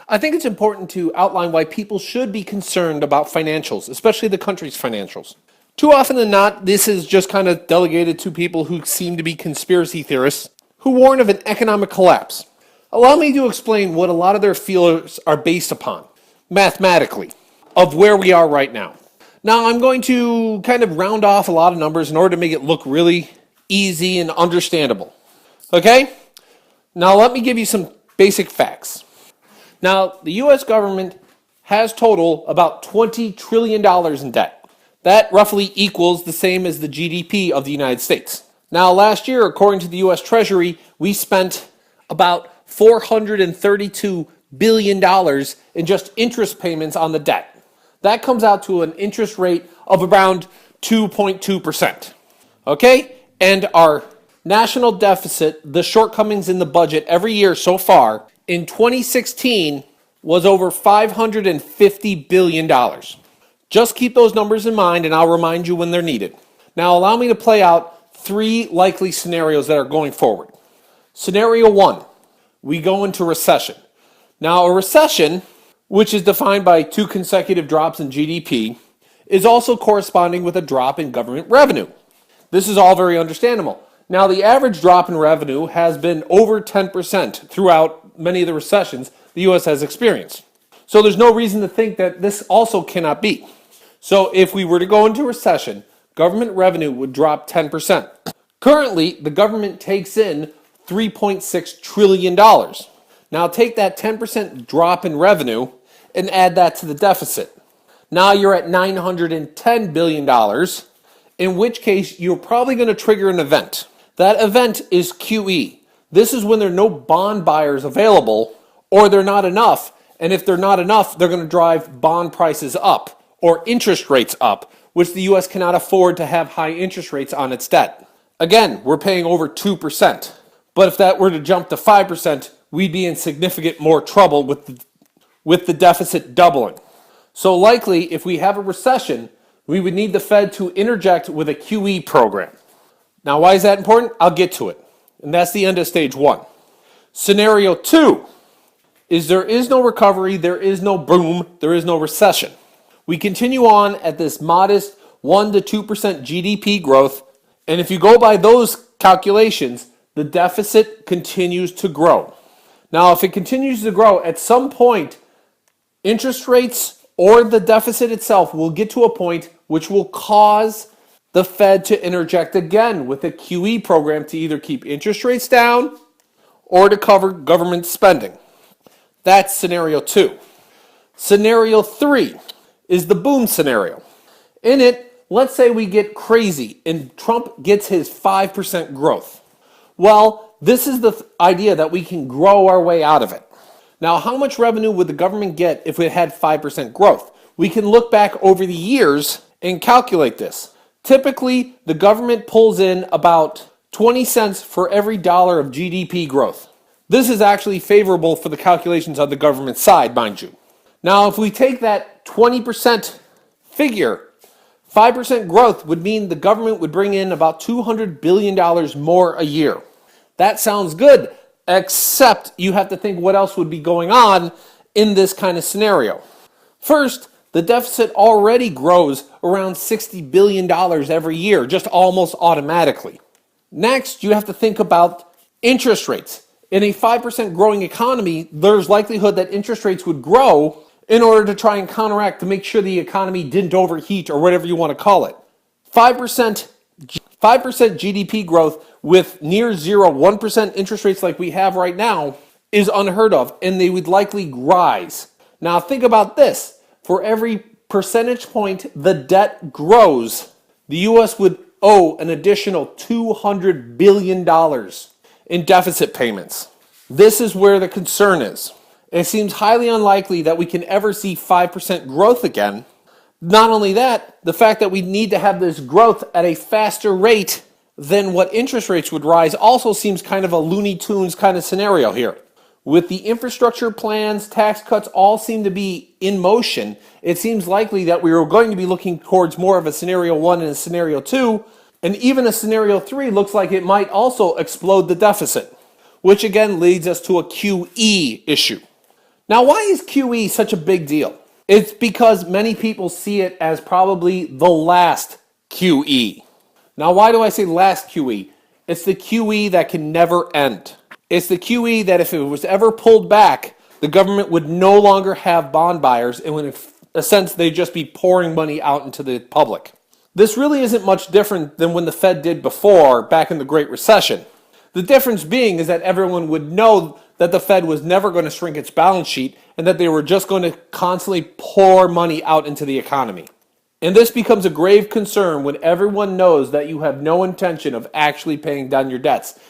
I think it's important to outline why people should be concerned about financials, especially the country's financials. Too often than not, this is just kind of delegated to people who seem to be conspiracy theorists who warn of an economic collapse. Allow me to explain what a lot of their fears are based upon, mathematically, of where we are right now. Now, I'm going to kind of round off a lot of numbers in order to make it look really easy and understandable. Okay? Now, let me give you some basic facts. Now, the U.S. government has total about $20 trillion in debt. That roughly equals the same as the GDP of the United States. Now, last year, according to the U.S. Treasury, we spent about $432 billion in just interest payments on the debt. That comes out to an interest rate of around 2.2%. Okay? And our national deficit, the shortcomings in the budget every year so far, in 2016 was over $550 billion. Just keep those numbers in mind and I'll remind you when they're needed. Now allow me to play out three likely scenarios that are going forward. Scenario 1, we go into recession. Now a recession, which is defined by 2 consecutive drops in GDP, is also corresponding with a drop in government revenue. This is all very understandable. Now, the average drop in revenue has been over 10% throughout many of the recessions the U.S. has experienced. So there's no reason to think that this also cannot be. So if we were to go into recession, government revenue would drop 10%. Currently, the government takes in $3.6 trillion. Now take that 10% drop in revenue and add that to the deficit. Now you're at $910 billion, in which case you're probably going to trigger an event. That event is QE. This is when there are no bond buyers available or they're not enough. And if they're not enough, they're going to drive bond prices up or interest rates up, which the U.S. cannot afford to have high interest rates on its debt. Again, we're paying over 2%. But if that were to jump to 5%, we'd be in significant more trouble with the deficit doubling. So likely, if we have a recession, we would need the Fed to interject with a QE program. Now, why is that important? I'll get to it. And that's the end of stage 1. Scenario 2 is there is no recovery, there is no boom, there is no recession. We continue on at this modest 1 to 2% GDP growth, and if you go by those calculations, the deficit continues to grow. Now, if it continues to grow, at some point, interest rates or the deficit itself will get to a point which will cause the Fed to interject again with a QE program to either keep interest rates down or to cover government spending. That's scenario 2. Scenario 3 is the boom scenario. In it, let's say we get crazy and Trump gets his 5% growth. Well, this is the idea that we can grow our way out of it. Now, how much revenue would the government get if it had 5% growth? We can look back over the years and calculate this. Typically, the government pulls in about 20 cents for every dollar of GDP growth. This is actually favorable for the calculations on the government side, mind you. Now, if we take that 20% figure, 5% growth would mean the government would bring in about $200 billion more a year. That sounds good, except you have to think what else would be going on in this kind of scenario. First, the deficit already grows around $60 billion every year, just almost automatically. Next, you have to think about interest rates. In a 5% growing economy, there's likelihood that interest rates would grow in order to try and counteract to make sure the economy didn't overheat or whatever you want to call it. 5% GDP growth with near zero, 1% interest rates like we have right now is unheard of, and they would likely rise. Now think about this. For every percentage point the debt grows, the U.S. would owe an additional $200 billion in deficit payments. This is where the concern is. It seems highly unlikely that we can ever see 5% growth again. Not only that, the fact that we need to have this growth at a faster rate than what interest rates would rise also seems kind of a Looney Tunes kind of scenario here. With the infrastructure plans, tax cuts all seem to be in motion, it seems likely that we are going to be looking towards more of a scenario 1 and a scenario 2, and even a scenario 3 looks like it might also explode the deficit, which again leads us to a QE issue. Now, why is QE such a big deal? It's because many people see it as probably the last QE. Now, why do I say last QE? It's the QE that can never end. It's the QE that if it was ever pulled back, the government would no longer have bond buyers and would, in a sense, they'd just be pouring money out into the public. This really isn't much different than when the Fed did before, back in the Great Recession. The difference being is that everyone would know that the Fed was never going to shrink its balance sheet and that they were just going to constantly pour money out into the economy. And this becomes a grave concern when everyone knows that you have no intention of actually paying down your debts.